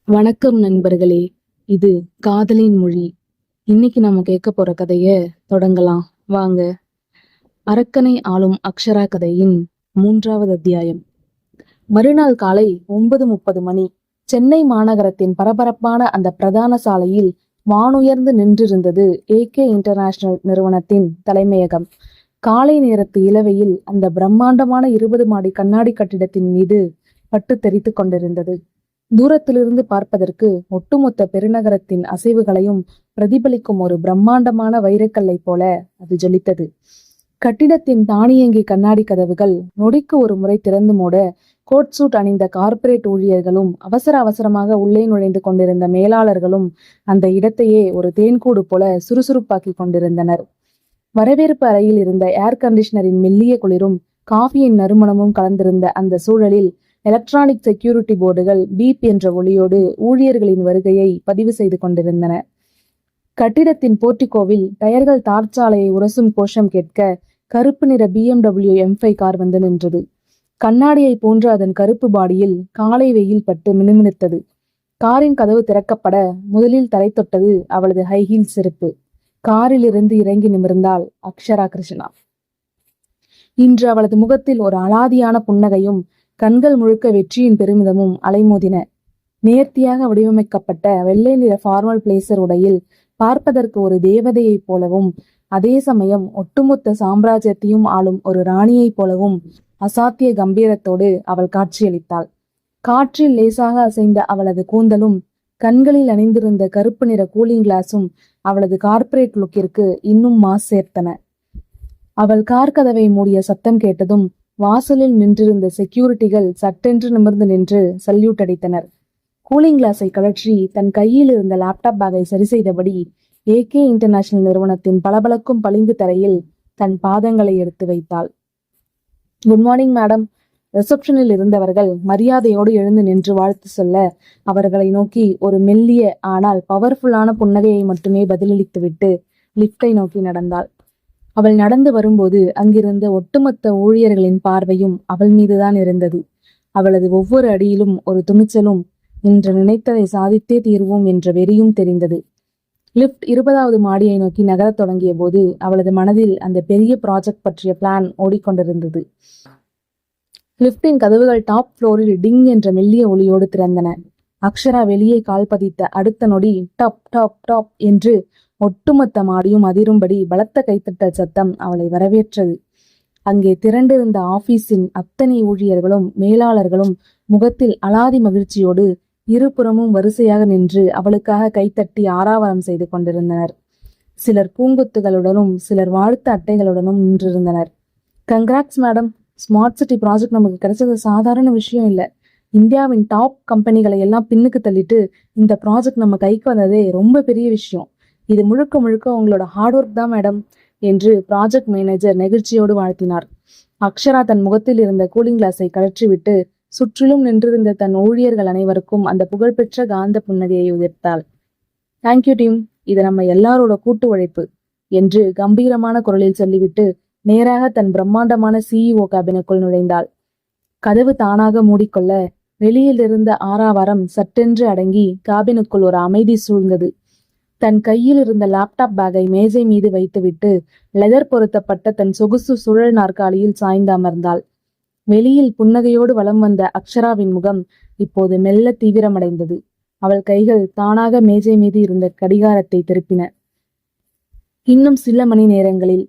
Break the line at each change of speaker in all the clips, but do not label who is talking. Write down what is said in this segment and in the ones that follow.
வணக்கம் நண்பர்களே. இது காதலின் மொழி. இன்னைக்கு நம்ம கேட்க போற கதைய தொடங்கலாம் வாங்க. அரக்கனை ஆளும் அக்ஷரா கதையின் 3வது அத்தியாயம். மறுநாள் காலை 9:30 மணி. சென்னை மாநகரத்தின் பரபரப்பான அந்த பிரதான சாலையில் வானுயர்ந்து நின்றிருந்தது ஏகே இன்டர்நேஷனல் நிறுவனத்தின் தலைமையகம். காலை நேரத்து இளவையில் அந்த பிரம்மாண்டமான 20 மாடி கண்ணாடி கட்டிடத்தின் மீது பட்டு தெரித்து கொண்டிருந்தது. தூரத்திலிருந்து பார்ப்பதற்கு ஒட்டுமொத்த பெருநகரத்தின் அசைவுகளையும் பிரதிபலிக்கும் ஒரு பிரம்மாண்டமான வைரக்கல்லை போல அது ஜொலித்தது. கட்டிடத்தின் தானியங்கி கண்ணாடி கதவுகள் நொடிக்கு ஒரு முறை திறந்து மூட, கோட் சூட் அணிந்த கார்ப்பரேட் ஊழியர்களும் அவசர அவசரமாக உள்ளே நுழைந்து கொண்டிருந்த மேலாளர்களும் அந்த இடத்தையே ஒரு தேன்கூடு போல சுறுசுறுப்பாக்கி கொண்டிருந்தனர். வரவேற்பு அறையில் இருந்த ஏர் கண்டிஷனரின் மெல்லிய குளிரும் காஃபியின் நறுமணமும் கலந்திருந்த அந்த சூழலில் எலக்ட்ரானிக் செக்யூரிட்டி போர்டுகள் பீப் என்ற ஒளியோடு ஊழியர்களின் வருகையை பதிவு செய்து கொண்டிருந்தன. கட்டிடத்தின் போர்ட்டிகோவில் டயர்கள் தார்ச்சாலையை உரசும் கோஷம் கேட்க கருப்பு நிற BMW M5 கார் வந்து நின்றது. கண்ணாடியை போன்ற அதன் கருப்பு பாடியில் காலை வெயில் பட்டு மினுமினுத்தது. காரின் கதவு திறக்கப்பட முதலில் தலை தொட்டது அவளது ஹைஹீல் செருப்பு. காரிலிருந்து இறங்கி நிமிர்ந்தாள் அக்ஷரா கிருஷ்ணா. இன்று அவளது முகத்தில் ஒரு அலாதியான புன்னகையும் கண்கள் முழுக்க வெற்றியின் பெருமிதமும் அலைமோதின. நேர்த்தியாக வடிவமைக்கப்பட்ட வெள்ளை நிற ஃபார்மல் பிளேசர் உடையில் பார்ப்பதற்கு ஒரு தேவதையைப் போலவும், அதே சமயம் ஒட்டுமொத்த சாம்ராஜ்யத்தையும் ஆளும் ஒரு ராணியைப் போலவும் அசாத்திய கம்பீரத்தோடு அவள் காட்சியளித்தாள். காற்றில் லேசாக அசைந்த அவளது கூந்தலும் கண்களில் அணிந்திருந்த கருப்பு நிற கூலிங் கிளாஸும் அவளது கார்ப்பரேட் லுக்கிற்கு இன்னும் மாஸ் சேர்த்தன. அவள் கார் கதவை மூடிய சத்தம் கேட்டதும் வாசலில் நின்றிருந்த செக்யூரிட்டிகள் சட்டென்று நிமிர்ந்து நின்று சல்யூட் அடித்தனர். கூலிங் கிளாஸை கழற்றி தன் கையில் இருந்த லேப்டாப் பேக்கை சரி செய்தபடி ஏகே இன்டர்நேஷனல் நிறுவனத்தின் பளபளக்கும் பளிங்கு தரையில் தன் பாதங்களை எடுத்து வைத்தாள். Good morning madam. ரிசப்ஷனில் இருந்தவர்கள் மரியாதையோடு எழுந்து நின்று வாழ்த்து சொல்ல, அவர்களை நோக்கி ஒரு மெல்லிய ஆனால் பவர்ஃபுல்லான புன்னகையை மட்டுமே பதிலளித்துவிட்டு லிப்டை நோக்கி நடந்தாள். அவள் நடந்து வரும்போது அங்கிருந்த ஒட்டுமொத்த ஊழியர்களின் பார்வையும் அவள் மீதுதான் இருந்தது. அவளது ஒவ்வொரு அடியிலும் ஒரு துணிச்சலும், இன்று நினைத்ததை சாதித்தே தீர்வோம் என்ற வெறியும் தெரிந்தது. லிப்ட் 20வது மாடியை நோக்கி நகரத் தொடங்கிய போது அவளது மனதில் அந்த பெரிய ப்ராஜெக்ட் பற்றிய பிளான் ஓடிக்கொண்டிருந்தது. லிப்டின் கதவுகள் டாப் ஃப்ளோரில் டிங் என்ற மெல்லிய ஒலியோடு திறந்தன. அக்ஷரா வெளியே கால் பதித்த அடுத்த நொடி டாப் டாப் டாப் என்று ஒட்டுமொத்த மாடியும் அதிரும்படி பலத்த கைத்தட்டல் சத்தம் அவளை வரவேற்றது. அங்கே திரண்டிருந்த ஆபீஸின் அத்தனை ஊழியர்களும் மேலாளர்களும் முகத்தில் அலாதி மகிழ்ச்சியோடு இருபுறமும் வரிசையாக நின்று அவளுக்காக கைத்தட்டி ஆரவாரம் செய்து கொண்டிருந்தனர். சிலர் பூங்குத்துகளுடனும் சிலர் வாழ்த்து அட்டைகளுடனும் நின்றிருந்தனர். Congrats madam, smart city project நமக்கு கிடைச்சது சாதாரண விஷயம் இல்லை. இந்தியாவின் டாப் கம்பெனிகளை எல்லாம் பின்னுக்கு தள்ளிட்டு இந்த ப்ராஜெக்ட் நம்ம கைக்கு வந்ததே ரொம்ப பெரிய விஷயம். இது முழுக்க முழுக்க உங்களோட ஹார்ட் ஒர்க் தான் மேடம் என்று ப்ராஜெக்ட் மேனேஜர் நெகிழ்ச்சியோடு வாழ்த்தினார். அக்ஷரா தன் முகத்தில் இருந்த கூலிங் கிளாஸை கழற்றிவிட்டு சுற்றிலும் நின்றிருந்த தன் ஊழியர்கள் அனைவருக்கும் அந்த புகழ்பெற்ற காந்த புன்னகையை உதிர்த்தாள். தேங்க்யூ டீம், இது நம்ம எல்லாரோட கூட்டு உழைப்பு என்று கம்பீரமான குரலில் சொல்லிவிட்டு நேராக தன் பிரம்மாண்டமான CEO கேபினுக்குள் நுழைந்தாள். கதவு தானாக மூடிக்கொள்ள வெளியில் இருந்த ஆரவாரம் சட்டென்று அடங்கி கேபினுக்குள் ஒரு அமைதி சூழ்ந்தது. தன் கையில் இருந்த லேப்டாப் பேக்கை மேஜை மீது வைத்துவிட்டு லெதர் பொருத்தப்பட்ட தன் சொகுசு சுழல் நாற்காலியில் சாய்ந்து அமர்ந்தாள். வெளியில் புன்னகையோடு வலம் வந்த அக்ஷராவின் முகம் இப்போது மெல்ல தீவிரமடைந்தது. அவள் கைகள் தானாக மேஜை மீது இருந்த கடிகாரத்தை திருப்பின. இன்னும் சில மணி நேரங்களில்,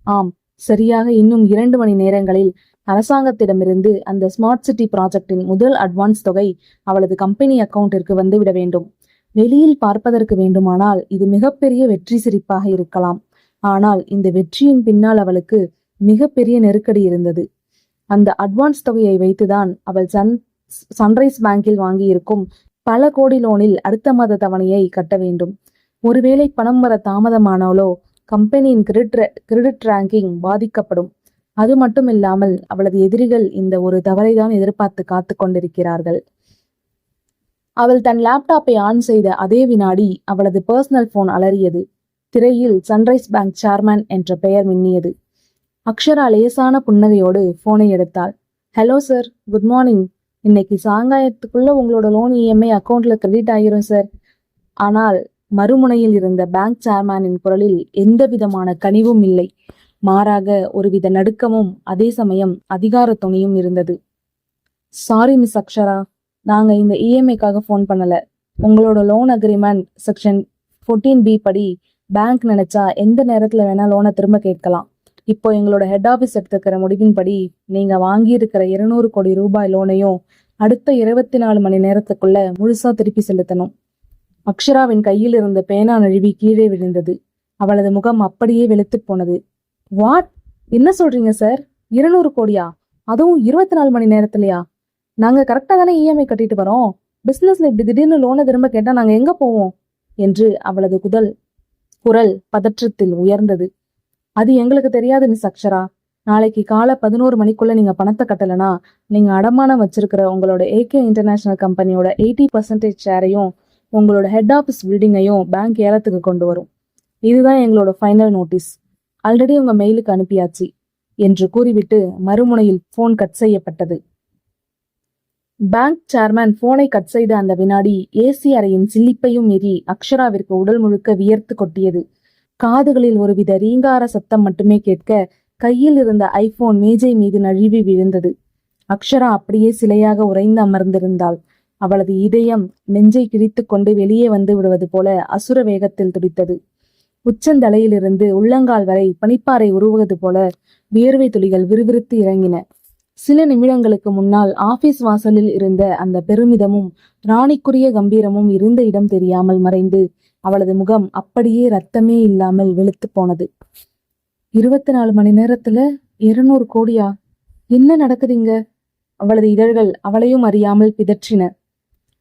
ஆம், சரியாக இன்னும் 2 மணி நேரங்களில் அரசாங்கத்திடமிருந்து அந்த ஸ்மார்ட் சிட்டி ப்ராஜெக்டின் முதல் அட்வான்ஸ் தொகை அவளது கம்பெனி அக்கவுண்டிற்கு வந்துவிட வேண்டும். வெளியில் பார்ப்பதற்கு வேண்டுமானால் இது மிகப்பெரிய வெற்றி சிரிப்பாக இருக்கலாம். ஆனால் இந்த வெற்றியின் பின்னால் அவளுக்கு மிகப்பெரிய நெருக்கடி இருந்தது. அந்த அட்வான்ஸ் தொகையை வைத்துதான் அவள் சன்ரைஸ் பேங்கில் வாங்கியிருக்கும் பல கோடி லோனில் அடுத்த மாத தவணையை கட்ட வேண்டும். ஒருவேளை பணம் வர தாமதமானாலோ கம்பெனியின் கிரெடிட் ரேங்கிங் பாதிக்கப்படும். அது மட்டுமில்லாமல் அவளது எதிரிகள் இந்த ஒரு தவறை தான் எதிர்பார்த்து காத்து கொண்டிருக்கிறார்கள். அவள் தன் லேப்டாப்பை ஆன் செய்த அதே வினாடி அவளது பர்சனல் போன் அலறியது. திரையில் சன்ரைஸ் பேங்க் சேர்மன் என்ற பெயர் மின்னியது. அக்ஷரா லேசான புன்னகையோடு போனை எடுத்தாள். Hello sir, good morning. இன்னைக்கு சாயங்காலத்துக்குள்ள உங்களோட லோன் இஎம்ஐ அக்கௌண்ட்ல கிரெடிட் ஆகிரும் சார். ஆனால் மறுமுனையில் இருந்த பேங்க் சேர்மேனின் குரலில் எந்த விதமான கனிவும் இல்லை. மாறாக ஒருவித நடுக்கமும் அதே சமயம் அதிகார துணியும் இருந்தது. சாரி மிஸ் அக்ஷரா, நாங்க இந்த இஎம்ஐக்காக ஃபோன் பண்ணல. உங்களோட லோன் அக்ரிமெண்ட் செக்ஷன் 14B படி பேங்க் நினைச்சா எந்த நேரத்துல வேணா லோனை திரும்ப கேட்கலாம். இப்போ எங்களோட ஹெட் ஆபீஸ் எடுத்துக்கிற முடிவின்படி நீங்க வாங்கியிருக்கிற 200 கோடி ரூபாய் லோனையும் அடுத்த 24 மணி நேரத்துக்குள்ள முழுசா திருப்பி செலுத்தணும். அக்ஷராவின் கையில் இருந்த பேனா நழுவி கீழே விழுந்தது. அவளது முகம் அப்படியே வெளுத்து போனது. வாட்? என்ன சொல்றீங்க சார்? 200 கோடியா? அதுவும் 24 மணி நேரத்திலயா? நாங்க கரெக்டா தானே இஎம்ஐ கட்டிட்டு வரோம். பிசினஸ்ல இப்படி திடீர்னு லோனை திரும்ப கேட்டா நாங்க எங்க போவோம் என்று அவளது குரல் பதற்றத்தில் உயர்ந்தது. அது எங்களுக்கு தெரியாது மிஸ் அக்ஷரா. நாளைக்கு காலை 11 மணிக்குள்ள நீங்க பணத்தை கட்டலனா நீங்க அடமானம் வச்சிருக்கிற உங்களோட ஏகே இன்டர்நேஷனல் கம்பெனியோட 80% ஷேரையும் உங்களோட ஹெட் ஆபீஸ் பில்டிங்கையும் பேங்க் ஏலத்துக்கு கொண்டு வரும். இதுதான் எங்களோட ஃபைனல் நோட்டீஸ். ஆல்ரெடி உங்க மெயிலுக்கு அனுப்பியாச்சு என்று கூறிவிட்டு மறுமுனையில் போன் கட் செய்யப்பட்டது. பேங்க் சேர்மேன் போனை கட் செய்த அந்த வினாடி ஏசி அறையின் சில்லிப்பையும் மீறி அக்ஷராவிற்கு உடல் முழுக்க வியர்த்து கொட்டியது. காதுகளில் ஒருவித ரீங்கார சத்தம் மட்டுமே கேட்க கையில் இருந்த ஐபோன் மேஜை மீது நழுவி விழுந்தது. அக்ஷரா அப்படியே சிலையாக உறைந்து அமர்ந்திருந்தாள். அவளது இதயம் நெஞ்சை கிழித்து கொண்டு வெளியே வந்து விடுவது போல அசுர வேகத்தில் துடித்தது. உச்சந்தலையிலிருந்து உள்ளங்கால் வரை பனிப்பாறை உருவுவது போல வியர்வை துளிகள் விறுவிறுத்து இறங்கின. சில நிமிடங்களுக்கு முன்னால் ஆபீஸ் வாசலில் இருந்த அந்த பெருமிதமும் ராணிக்குரிய கம்பீரமும் இருந்த இடம் தெரியாமல் மறைந்து அவளது முகம் அப்படியே ரத்தமே இல்லாமல் வெளுத்து போனது. 24 மணி நேரத்துல 200 கோடியா? என்ன நடக்குதுங்க? அவளது இதழ்கள் அவளையும் அறியாமல் பிதற்றின.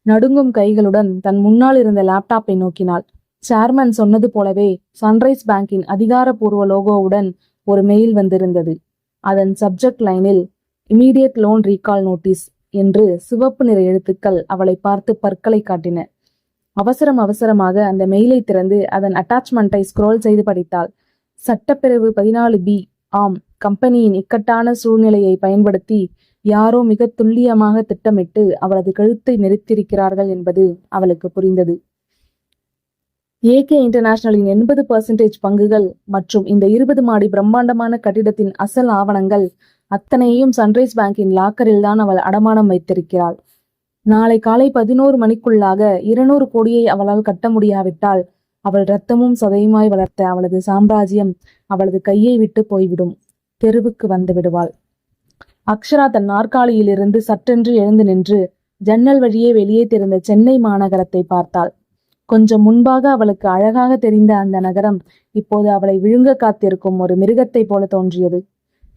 நடுங்கும் கைகளுடன் தன் முன்னால் இருந்த லேப்டாப்பை நோக்கினாள். சேர்மன் சொன்னது போலவே சன்ரைஸ் பேங்கின் அதிகாரப்பூர்வ லோகோவுடன் ஒரு மெயில் வந்திருந்தது. அதன் சப்ஜெக்ட் லைனில் இமீடியட் லோன் ரீகால் நோட்டீஸ் என்று சிவப்பு நிற எழுத்துக்கள் அவளை பார்த்து பற்களை காட்டின. அவசரமாக அந்த மெயிலை திறந்து அதன் அட்டாச்மெண்ட்டை ஸ்க்ரோல் செய்து படித்தாள். சட்டப்பிரிவு 14B. ஆம், கம்பெனியின் இக்கட்டான சூழ்நிலையை பயன்படுத்தி யாரோ மிக துல்லியமாக திட்டமிட்டு அவளது கழுத்தை நெரித்திருக்கிறார்கள் என்பது அவளுக்கு புரிந்தது. ஏகே இன்டர்நேஷனலின் 80% பங்குகள் மற்றும் இந்த 20 மாடி பிரம்மாண்டமான கட்டிடத்தின் அசல் ஆவணங்கள் அத்தனையும் சன்ரைஸ் பேங்கின் லாக்கரில் தான் அவள் அடமானம் வைத்திருக்கிறாள். நாளை காலை 11 மணிக்குள்ளாக 200 கோடியை அவளால் கட்ட முடியாவிட்டால் அவள் இரத்தமும் சதையுமாய் வளர்த்த அவளது சாம்ராஜ்யம் அவளது கையை விட்டு போய்விடும். தெருவுக்கு வந்து விடுவாள். அக்ஷரா தன் நாற்காலியிலிருந்து சற்றென்று எழுந்து நின்று ஜன்னல் வழியே வெளியே தெரிந்த சென்னை மாநகரத்தை பார்த்தாள். கொஞ்சம் முன்பாக அவளுக்கு அழகாக தெரிந்த அந்த நகரம் இப்போது அவளை விழுங்க காத்திருக்கும் ஒரு மிருகத்தை போல தோன்றியது.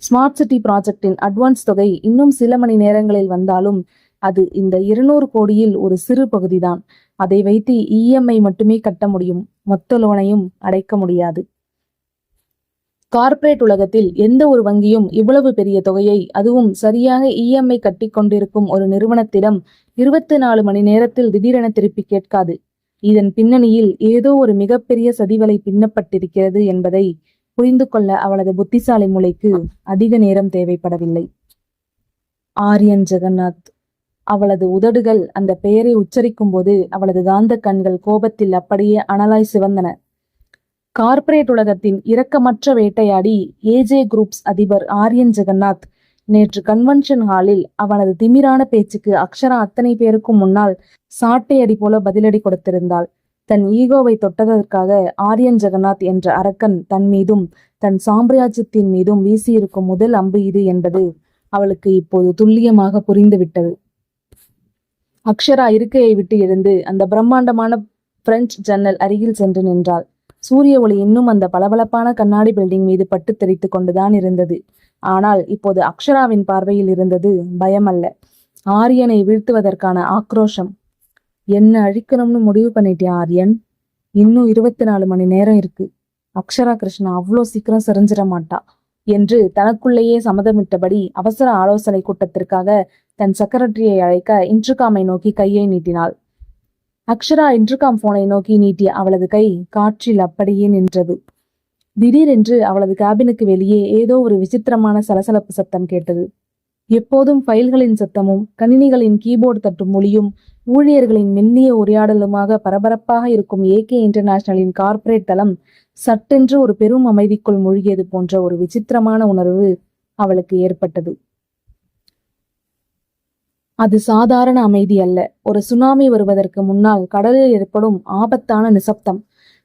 ஸ்மார்ட் சிட்டி ப்ராஜெக்டின் அட்வான்ஸ் தொகை இன்னும் சில மணி நேரங்களில் வந்தாலும் அது இந்த 200 கோடியில் ஒரு சிறு பகுதிதான். அதை வைத்து இஎம்ஐ மட்டுமே கட்ட முடியும், மொத்த லோனையும் அடைக்க முடியாது. கார்ப்பரேட் உலகத்தில் எந்த ஒரு வங்கியும் இவ்வளவு பெரிய தொகையை, அதுவும் சரியாக இஎம்ஐ கட்டி கொண்டிருக்கும் ஒரு நிறுவனத்திடம் 24 மணி நேரத்தில் திடீரென திருப்பி கேட்காது. இதன் பின்னணியில் ஏதோ ஒரு மிகப்பெரிய சதிவலை பின்னப்பட்டிருக்கிறது என்பதை புரிந்து கொள்ள அவளது புத்திசாலி மூளைக்கு அதிக நேரம் தேவைப்படவில்லை. ஆரியன் ஜெகநாத். அவளது உதடுகள் அந்த பெயரை உச்சரிக்கும் போது அவளது காந்த கண்கள் கோபத்தில் அப்படியே அனலாய் சிவந்தன. கார்ப்பரேட் உலகத்தின் இரக்கமற்ற வேட்டையாடி ஏஜே குரூப்ஸ் அதிபர் ஆரியன் ஜெகநாத் நேற்று கன்வென்ஷன் ஹாலில் அவனது திமிரான பேச்சுக்கு அக்ஷரா அத்தனை பேருக்கும் முன்னால் சாட்டை அடி போல பதிலடி கொடுத்திருந்தாள். தன் ஈகோவை தொட்டதற்காக ஆரியன் ஜெகநாத் என்ற அரக்கன் தன் மீதும் தன் சாம்ராஜ்யத்தின் மீதும் வீசியிருக்கும் முதல் அம்பு இது என்பது அவளுக்கு இப்போது துல்லியமாக புரிந்துவிட்டது. அக்ஷரா இருக்கையை விட்டு எழுந்து அந்த பிரம்மாண்டமான பிரெஞ்சு ஜன்னல் அருகில் சென்று நின்றாள். சூரிய ஒளி இன்னும் அந்த பளபளப்பான கண்ணாடி பில்டிங் மீது பட்டு தெரித்து கொண்டுதான் இருந்தது. ஆனால் இப்போது அக்ஷராவின் பார்வையில் இருந்தது பயம் அல்ல, ஆரியனை வீழ்த்துவதற்கான ஆக்ரோஷம். என்ன அழிக்கணும்னு முடிவு பண்ணிட்டியா ஆரியன்? இன்னும் 24 மணி நேரம் இருக்கு. அக்ஷரா கிருஷ்ணா அவ்வளோ சீக்கிரம் செறிஞ்சிட மாட்டா என்று தனக்குள்ளேயே சம்மதமிட்டபடி அவசர ஆலோசனை கூட்டத்திற்காக தன் செக்ரட்டரியை அழைக்க இன்டர்காமை நோக்கி கையை நீட்டினாள். அக்ஷரா இன்டர்காம் போனை நோக்கி நீட்டிய அவளது கை காற்றில் அப்படியே நின்றது. திடீரென்று அவளது கேபினுக்கு வெளியே ஏதோ ஒரு விசித்திரமான சலசலப்பு சத்தம் கேட்டது. எப்போதும் ஃபைல்களின் சத்தமும் கணினிகளின் கீபோர்டு தட்டும் மொழியும் ஊழியர்களின் மெல்லிய உரையாடலுமாக பரபரப்பாக இருக்கும் ஏகே இன்டர்நேஷனலின் கார்ப்பரேட் தளம் சட்டென்று ஒரு பெரும் அமைதிக்குள் மூழ்கியது போன்ற ஒரு விசித்திரமான உணர்வு அவளுக்கு ஏற்பட்டது. அது சாதாரண அமைதி அல்ல. ஒரு சுனாமி வருவதற்கு முன்னால் கடலில் ஏற்படும் ஆபத்தான நிசப்தம்.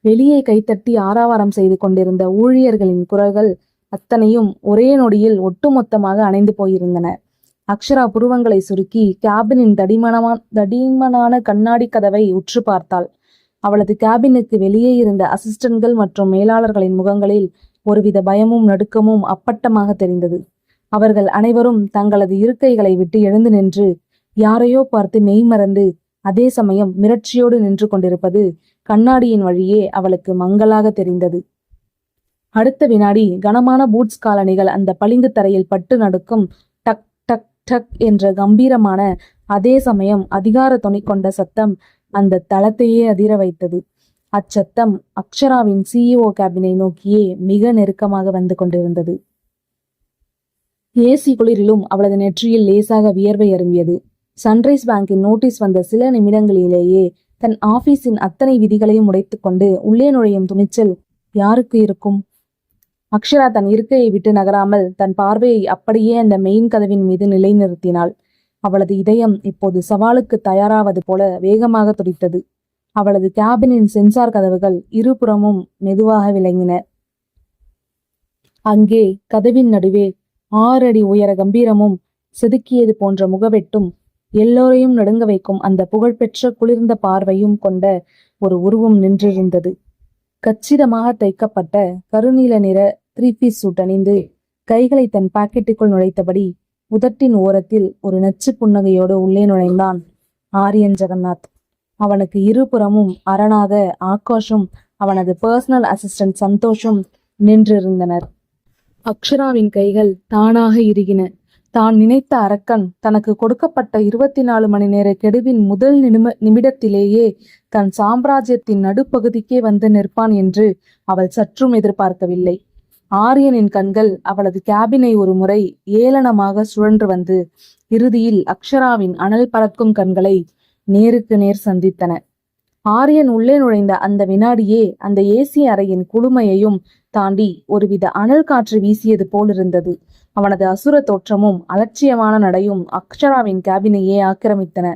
வெளியே கைத்தட்டி ஆரவாரம் செய்து கொண்டிருந்த ஊழியர்களின் குரல்கள் அத்தனையும் ஒரே நொடியில் ஒட்டுமொத்தமாக அணைந்து போயிருந்தன. அக்ஷரா புருவங்களை சுருக்கி கேபினின் தடிமனான கண்ணாடி கதவை உற்று பார்த்தாள். அவளது கேபினுக்கு வெளியே இருந்த அசிஸ்டன்ட்கள் மற்றும் மேலாளர்களின் முகங்களில் ஒருவித பயமும் நடுக்கமும் அப்பட்டமாக தெரிந்தது. அவர்கள் அனைவரும் தங்களது இருக்கைகளை விட்டு எழுந்து நின்று யாரையோ பார்த்து மெய்மறந்து அதே சமயம் மிரட்சியோடு நின்று கொண்டிருப்பது கண்ணாடியின் வழியே அவளுக்கு மங்கலாக தெரிந்தது. அடுத்த வினாடி கனமான பூட்ஸ் காலணிகள் அந்த பளிங்கு தரையில் பட்டு நடுக்கும். டக் டக் டக் என்ற கம்பீரமான அதே சமயம் அதிகார தொனி கொண்ட சத்தம் அந்த தளத்தையே அதிர வைத்தது. அச்சத்தம் அக்ஷராவின் சிஇஓ கேபினை நோக்கியே மிக நெருக்கமாக வந்து கொண்டிருந்தது. ஏசி குளிரிலும் அவளது நெற்றியில் லேசாக வியர்வை அரும்பியது. சன்ரைஸ் பேங்கின் நோட்டீஸ் வந்த சில நிமிடங்களிலேயே தன் ஆபீஸின் அத்தனை விதிகளையும் உடைத்துக்கொண்டு உள்ளே நுழையும் துணிச்சல் யாருக்கு இருக்கும்? அக்ஷரா தன் இருக்கையை விட்டு நகராமல் தன் பார்வையை அப்படியே அந்த மெயின் கதவின் மீது நிலைநிறுத்தினாள். அவளது இதயம் இப்போது சவாலுக்கு தயாராவது போல வேகமாக துடித்தது. அவளது கேபினின் சென்சார் கதவுகள் இருபுறமும் மெதுவாக விளங்கின. அங்கே கதவின் நடுவே 6 அடி உயர கம்பீரமும் செதுக்கியது போன்ற முகவெட்டும் எல்லோரையும் நடுங்க வைக்கும் அந்த புகழ்பெற்ற குளிர்ந்த பார்வையும் கொண்ட ஒரு உருவம் நின்றிருந்தது. கச்சிதமாக தைக்கப்பட்ட கருநீல நிற 3-piece சூட் அணிந்து கைகளை தன் பாக்கெட்டுக்குள் நுழைத்தபடி உதட்டின் ஓரத்தில் ஒரு நச்சு புன்னகையோடு உள்ளே நுழைந்தான் ஆரியன் ஜெகநாத். அவனுக்கு இருபுறமும் அரணாக ஆகாஷும் அவனது பர்சனல் அசிஸ்டன்ட் சந்தோஷும் நின்றிருந்தனர். அக்ஷராவின் கைகள் தானாக இறுகின. தான் நினைத்த அரக்கன் தனக்கு கொடுக்கப்பட்ட 24 மணி நேர கெடுவின் முதல் நிமிடத்திலேயே தன் சாம்ராஜ்யத்தின் நடுப்பகுதிக்கே வந்து நிற்பான் என்று அவள் சற்றும் எதிர்பார்க்கவில்லை. ஆரியனின் கண்கள் அவளது கேபினை ஒரு முறை ஏளனமாக சுழன்று வந்து இறுதியில் அக்ஷராவின் அனல் பறக்கும் கண்களை நேருக்கு நேர் சந்தித்தன. ஆரியன் உள்ளே நுழைந்த அந்த வினாடியே அந்த ஏசி அறையின் குளுமையையும் தாண்டி ஒருவித அனல் காற்று வீசியது போலிருந்தது. அவனது அசுர தோற்றமும் அலட்சியமான நடையும் அக்ஷராவின் கேபினையே ஆக்கிரமித்தன.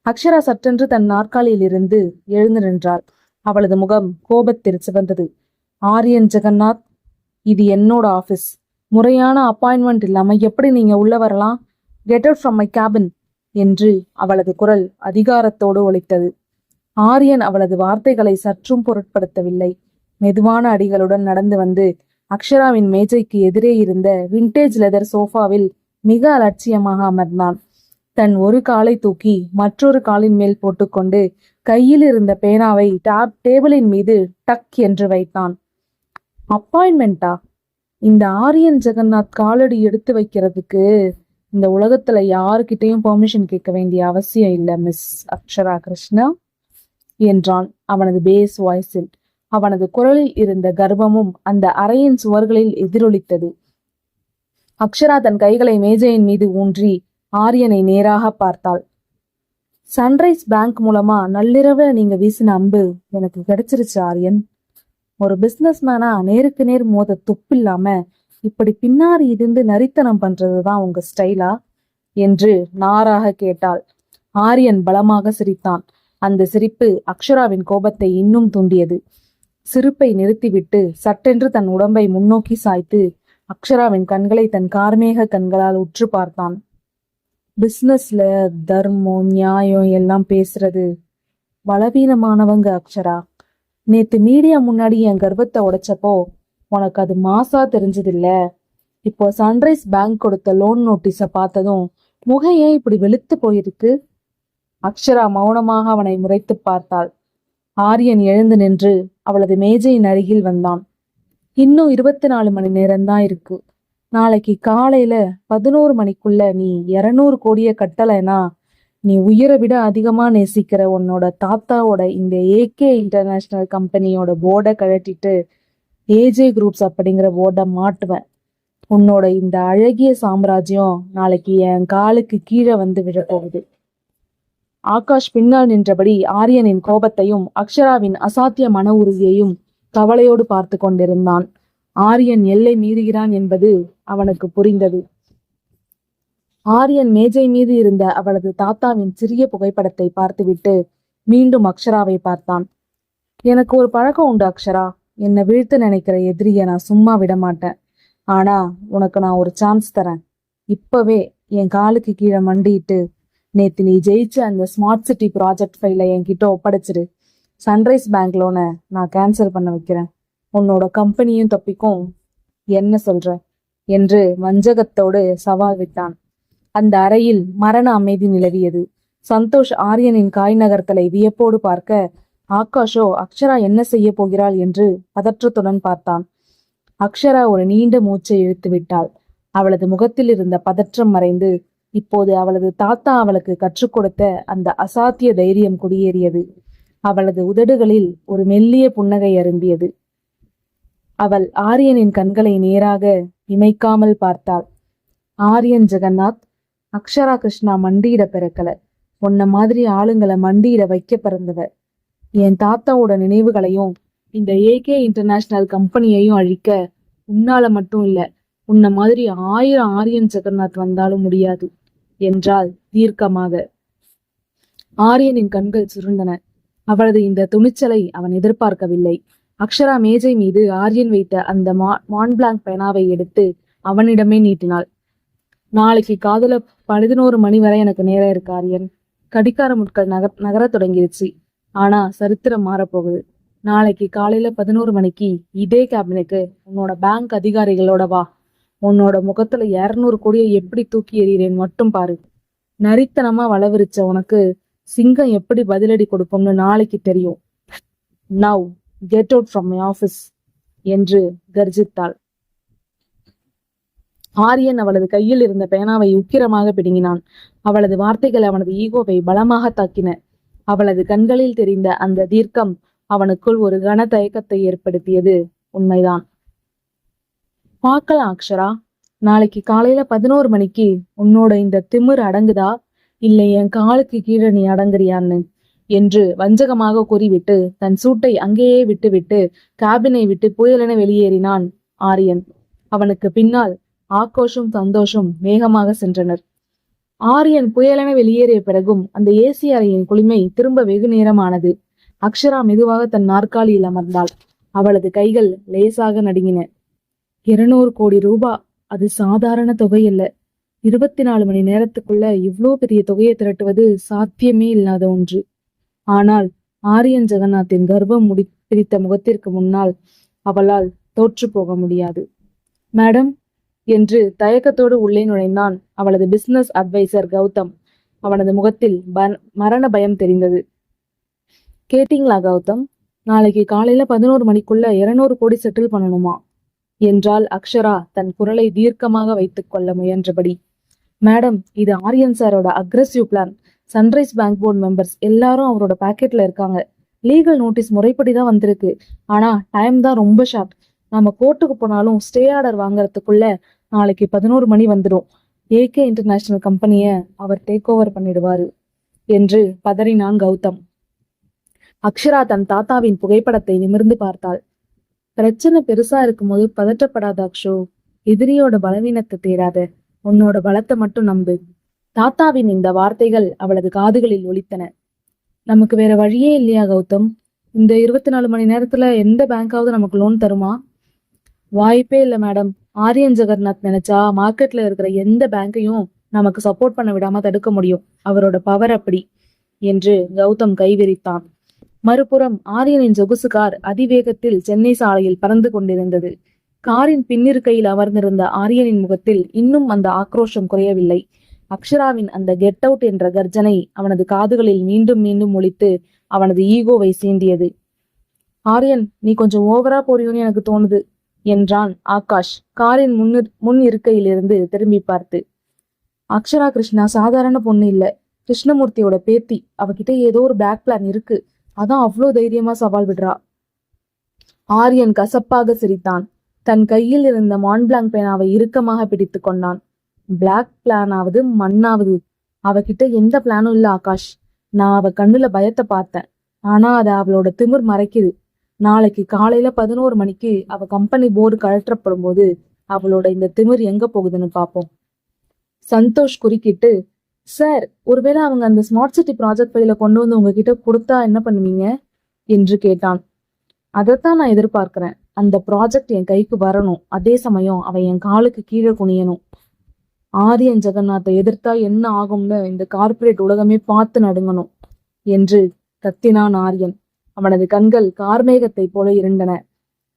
அக்ஷரா சற்றென்று தன் நாற்காலியில் இருந்து எழுந்து நின்றாள். அவளது முகம் கோபத்தில் சிவந்தது. ஆரியன் ஜெகநாத், இது என்னோட ஆபீஸ். முறையான அப்பாயின்மெண்ட் இல்லாம எப்படி நீங்க உள்ள வரலாம்? Get out from my cabin என்று அவளது குரல் அதிகாரத்தோடு ஒலித்தது. ஆரியன் அவளது வார்த்தைகளை சற்றும் பொருட்படுத்தவில்லை. மெதுவான அடிகளுடன் நடந்து வந்து அக்ஷராவின் மேஜைக்கு எதிரே இருந்த விண்டேஜ் லெதர் சோஃபாவில் மிக அலட்சியமாக அமர்ந்தான். தன் ஒரு காலை தூக்கி மற்றொரு காலின் மேல் போட்டுக்கொண்டு கையில் இருந்த பேனாவை டேபிளின் மீது டக் என்று வைத்தான். அப்பாயின்மெண்டா? இந்த ஆரியன் ஜெகநாத் காலடி எடுத்து வைக்கிறதுக்கு இந்த உலகத்துல யாருக்கிட்டையும் பெர்மிஷன் கேட்க வேண்டிய அவசியம் இல்லை மிஸ் அக்ஷரா கிருஷ்ணா என்றான் அவனது பேஸ் வாய்ஸில். அவனது குரலில் இருந்த கர்வமும் அந்த அறையின் சுவர்களில் எதிரொலித்தது. அக்ஷரா தன் கைகளை மேஜையின் மீது ஊன்றி ஆரியனை நேராக பார்த்தாள். சன்ரைஸ் பேங்க் மூலமா நள்ளிரவு நீங்க வீசின அம்பு எனக்கு கிடைச்சிருச்சு ஆரியன். ஒரு பிசினஸ்மேனா நேருக்கு நேர் மோத துப்பில்லாம இப்படி பின்னாடி இருந்து நரித்தனம் பண்றதுதான் உங்க ஸ்டைலா என்று நாராக கேட்டாள். ஆரியன் பலமாக சிரித்தான். அந்த சிரிப்பு அக்ஷராவின் கோபத்தை இன்னும் தூண்டியது. சிரிப்பை நிறுத்திவிட்டு சட்டென்று தன் உடம்பை முன்னோக்கி சாய்த்து அக்ஷராவின் கண்களை தன் கார்மேக கண்களால் உற்று பார்த்தான். பிசினஸ்ல தர்மம் நியாயம் எல்லாம் பேசுறது பலவீனமானவங்க அக்ஷரா. நேத்து மீடியா முன்னாடி என் கர்வத்தை உடைச்சப்போ உனக்கு அது மாசா தெரிஞ்சதில்ல. இப்போ சன்ரைஸ் பேங்க் கொடுத்த லோன் நோட்டீஸை பார்த்ததும் முகம் ஏன் இப்படி வெளுத்து போயிருக்கு? அக்ஷரா மௌனமாக அவனை முறைத்து பார்த்தாள். ஆரியன் எழுந்து நின்று அவளது மேஜையின் அருகில் வந்தான். இன்னும் 24 மணி நேரம்தான் இருக்கு. நாளைக்கு காலையில 11 மணிக்குள்ள நீ 200 கோடியை கட்டலைனா நீ உயிரை விட அதிகமா நேசிக்கிற உன்னோட தாத்தாவோட இந்த ஏகே இன்டர்நேஷனல் கம்பெனியோட போர்டை கழட்டிட்டு ஏஜே குரூப்ஸ் அப்படிங்கிற போர்டை மாட்டுவேன். உன்னோட இந்த அழகிய சாம்ராஜ்யம் நாளைக்கு என் காலுக்கு கீழே வந்து விழப்போகுது. ஆகாஷ் பின்னால் நின்றபடி ஆரியனின் கோபத்தையும் அக்ஷராவின் அசாத்திய மன உறுதியையும் கவலையோடு பார்த்து கொண்டிருந்தான். ஆரியன் எல்லை மீறுகிறான் என்பது அவனுக்கு புரிந்தது. ஆரியன் மேஜை மீது இருந்த அவளது தாத்தாவின் சிறிய புகைப்படத்தை பார்த்துவிட்டு மீண்டும் அக்ஷராவை பார்த்தான். எனக்கு ஒரு பழக்கம் உண்டு அக்ஷரா. என்னை வீழ்த்த நினைக்கிற எதிரிய நான் சும்மா விட மாட்டேன். ஆனா உனக்கு நான் ஒரு சான்ஸ் தரேன். இப்பவே என் காலுக்கு கீழே மண்டிட்டு நேத்து நீ ஜெயிச்ச அந்த ஸ்மார்ட் சிட்டி ப்ராஜெக்ட் ஃபைலை என்கிட்ட ஒப்படைச்சிரு. சன்ரைஸ் பேங்க் லோனை நான் கேன்சல் பண்ண வைக்கிறேன். உன்னோட கம்பெனியும் தப்பிக்கும். என்ன சொல்ற என்று வஞ்சகத்தோடு சவால் விட்டான். அந்த அறையில் மரண அமைதி நிலவியது. சந்தோஷ் ஆரியனின் காய் நகர்த்தலை வியப்போடு பார்க்க, ஆகாஷோ அக்ஷரா என்ன செய்ய போகிறாள் என்று பதற்றத்துடன் பார்த்தான். அக்ஷரா ஒரு நீண்ட மூச்சை இழுத்து விட்டாள். அவளது முகத்தில் இருந்த பதற்றம் மறைந்து இப்போது அவளது தாத்தா அவளுக்கு கற்றுக் கொடுத்த அந்த அசாத்திய தைரியம் குடியேறியது. அவளது உதடுகளில் ஒரு மெல்லிய புன்னகை அரும்பியது. அவள் ஆரியனின் கண்களை நேராக இமைக்காமல் பார்த்தாள். ஆரியன் ஜெகநாத், அக்ஷரா கிருஷ்ணா மண்டியிட பிறக்கல. உன்ன மாதிரி ஆளுங்களை மண்டியிட வைக்க பிறந்தவ. என் தாத்தாவோட நினைவுகளையும் இந்த ஏகே இன்டர்நேஷனல் கம்பெனியையும் அழிக்க உன்னால மட்டும் இல்ல, உன்ன மாதிரி 1000 ஆரியன் ஜெகநாத் வந்தாலும் முடியாது என்றாள் தீர்க்கமாக. ஆரியனின் கண்கள் சுருண்டன. அவளது இந்த துணிச்சலை அவன் எதிர்பார்க்கவில்லை. அக்ஷரா மேஜை மீது ஆரியன் வைத்த அந்த மான்பிளாங்க் பேனாவை எடுத்து அவனிடமே நீட்டினாள். நாளைக்கு காதல 11 மணி வரை எனக்கு நேரம் இருக்கு ஆரியன். கடிகார முட்கள் நகர தொடங்கிருச்சு. ஆனா சரித்திரம் மாறப்போகுது. நாளைக்கு காலையில 11 மணிக்கு இதே கேபினுக்கு உன்னோட பேங்க் அதிகாரிகளோட வா. உன்னோட முகத்துல 200 கோடியை எப்படி தூக்கி எறிகிறேன் மட்டும் பாரு. நரித்தனமா வளவிரிச்ச உனக்கு சிங்கம் எப்படி பதிலடி கொடுப்போம்னு நாளைக்கு தெரியும். Now get out from my office என்று கர்ஜித்தாள். ஆரியன் அவளது கையில் இருந்த பேனாவை உக்கிரமாக பிடுங்கினான். அவளது வார்த்தைகள் அவனது ஈகோவை பலமாக தாக்கின. அவளது கண்களில் தெரிந்த அந்த தீர்க்கம் அவனுக்குள் ஒரு கன தயக்கத்தை ஏற்படுத்தியது. உண்மைதான். பார்க்கலாம் அக்ஷரா. நாளைக்கு காலையில 11 மணிக்கு உன்னோட இந்த திமிர் அடங்குதா இல்லை என் காலுக்கு கீழே நீ அடங்குறியான்னு என்று வஞ்சகமாக கூறிவிட்டு தன் சூட்டை அங்கேயே விட்டுவிட்டு கேபினை விட்டு புயலென வெளியேறினான் ஆரியன். அவனுக்கு பின்னால் ஆகாஷும் சந்தோஷும் வேகமாக சென்றனர். ஆரியன் புயலென வெளியேறிய பிறகும் அந்த ஏசி அறையின் குளிமை திரும்ப வெகு நேரமானது. அக்ஷரா மெதுவாக தன் நாற்காலியில் அமர்ந்தாள். அவளது கைகள் லேசாக நடுங்கின. 200 கோடி ரூபாய், அது சாதாரண தொகை அல்ல. 24 மணி நேரத்துக்குள்ள இவ்வளோ பெரிய தொகையை திரட்டுவது சாத்தியமே இல்லாத ஒன்று. ஆனால் ஆரியன் ஜெகநாத்தின் கர்ப்பம் பிடித்த முகத்திற்கு முன்னால் அவளால் தோற்று போக முடியாது. மேடம் என்று தயக்கத்தோடு உள்ளே நுழைந்தான் அவளது பிசினஸ் அட்வைசர் கௌதம். அவனது முகத்தில் மரண பயம் தெரிந்தது. கேட்டீங்களா கௌதம்? நாளைக்கு காலையில 11 மணிக்குள்ள 200 கோடி செட்டில் பண்ணணுமா என்றாள் அக்ஷரா தன் குரலை தீர்க்கமாக வைத்துக் கொள்ள முயன்றபடி. மேடம், இது ஆரியன் சாரோட aggressive plan. Sunrise bank board members எல்லாரும் அவரோட பாக்கெட்ல இருக்காங்க. லீகல் நோட்டீஸ் முறைப்படிதான் வந்திருக்கு. ஆனா டைம் தான் ரொம்ப ஷார்ட். நம்ம கோர்ட்டுக்கு போனாலும் ஸ்டே ஆர்டர் வாங்கறதுக்குள்ள நாளைக்கு 11 மணி வந்துடும். ஏகே இன்டர்நேஷனல் கம்பெனிய அவர் டேக் ஓவர் பண்ணிடுவாரு என்று பதறினான் கௌதம். அக்ஷரா தன் தாத்தாவின் புகைப்படத்தை நிமிர்ந்து பார்த்தாள். பிரச்சனை பெருசா இருக்கும்போது பதற்றப்படாத அக்ஷோ. எதிரியோட பலவீனத்தை தேடாத, உன்னோட பலத்தை மட்டும் நம்பு. தாத்தாவின் இந்த வார்த்தைகள் அவளது காதுகளில் ஒலித்தன. நமக்கு வேற வழியே இல்லையா கௌதம்? இந்த 24 மணி நேரத்துல எந்த பேங்காவது நமக்கு லோன் தருமா? வாய்ப்பே இல்லை மேடம். ஆரியன் ஜெகநாத் நினைச்சா மார்க்கெட்ல இருக்கிற எந்த பேங்கையும் நமக்கு சப்போர்ட் பண்ண விடாம தடுக்க முடியும். அவரோட பவர் அப்படி என்று கௌதம் கைவிரித்தான். மறுபுறம் ஆரியனின் சொகுசு கார் அதிவேகத்தில் சென்னை சாலையில் பறந்து கொண்டிருந்தது. காரின் பின்னிருக்கையில் அமர்ந்திருந்த ஆரியனின் முகத்தில் இன்னும் அந்த ஆக்ரோஷம் குறையவில்லை. அக்ஷராவின் அந்த கெட் அவுட் என்ற கர்ஜனை அவனது காதுகளில் மீண்டும் மீண்டும் ஒலித்து அவனது ஈகோவை சீண்டியது. ஆரியன், நீ கொஞ்சம் ஓவரா போறியோன்னு எனக்கு தோணுது என்றான் ஆகாஷ் காரின் முன் இருக்கையிலிருந்து திரும்பி பார்த்து. அக்ஷரா கிருஷ்ணா சாதாரண பொண்ணு இல்ல, கிருஷ்ணமூர்த்தியோட பேத்தி. அவகிட்ட ஏதோ ஒரு பேக் பிளான் இருக்கு. அதான் அவ்வளோ தைரியமா சவால் விடுறா. ஆரியன் கசப்பாக சிரித்தான். தன் கையில் இருந்த மான்பிளாங்க் பேனாவை இறுக்கமாக பிடித்து கொண்டான். பிளாக் பிளானாவது மண்ணாவது, அவகிட்ட எந்த பிளானும் இல்ல ஆகாஷ். நான் அவ கண்ணுல பயத்தை பார்த்தேன். ஆனா அத அவளோட திமிர் மறைக்குது. நாளைக்கு காலையில 11 மணிக்கு அவ கம்பெனி போர்டு கழற்றப்படும் போது அவளோட இந்த திமிர் எங்க போகுதுன்னு பாப்போம். சந்தோஷ் குறுக்கிட்டு, சார், ஒருவேளை அவங்க அந்த ஸ்மார்ட் சிட்டி ப்ராஜெக்ட் ஃபைல கொண்டு வந்து உங்ககிட்ட கொடுத்தா என்ன பண்ணுவீங்க என்று கேட்டான். அதைத்தான் நான் எதிர்பார்க்கிறேன். அந்த ப்ராஜெக்ட் என் கைக்கு வரணும். அதே சமயம் அவன் என் காலுக்கு கீழே குனியணும். ஆரியன் ஜெகநாத்தை எதிர்த்தா என்ன ஆகும்னு இந்த கார்ப்பரேட் உலகமே பார்த்து நடுங்கணும் என்று கத்தினான் ஆரியன். அவனது கண்கள் கார்மேகத்தை போல இருண்டன.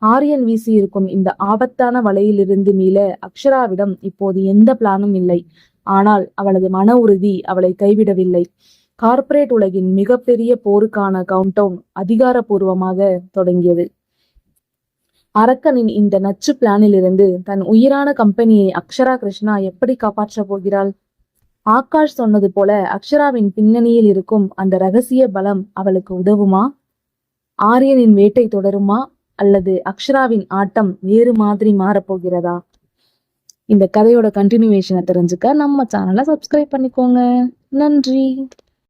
ஆரியன் வீசியிருக்கும் இந்த ஆபத்தான வலையிலிருந்து மீள அக்ஷராவிடம் இப்போது எந்த பிளானும் இல்லை. ஆனால் அவளது மன உறுதி அவளை கைவிடவில்லை. கார்ப்பரேட் உலகின் மிகப்பெரிய போருக்கான கவுண்டவுன் அதிகாரப்பூர்வமாக தொடங்கியது. அரக்கனின் இந்த நச்சு பிளானிலிருந்து தன் உயிரான கம்பெனியை அக்ஷரா கிருஷ்ணா எப்படி காப்பாற்ற போகிறாள்? ஆகாஷ் சொன்னது போல அக்ஷராவின் பின்னணியில் இருக்கும் அந்த ரகசிய பலம் அவளுக்கு உதவுமா? ஆரியனின் வேட்டை தொடருமா அல்லது அக்ஷராவின் ஆட்டம் வேறு மாதிரி மாறப்போகிறதா? இந்த கதையோட கண்டினியூவேஷனை தெரிஞ்சுக்க நம்ம சேனலை சப்ஸ்கிரைப் பண்ணிக்கோங்க. நன்றி.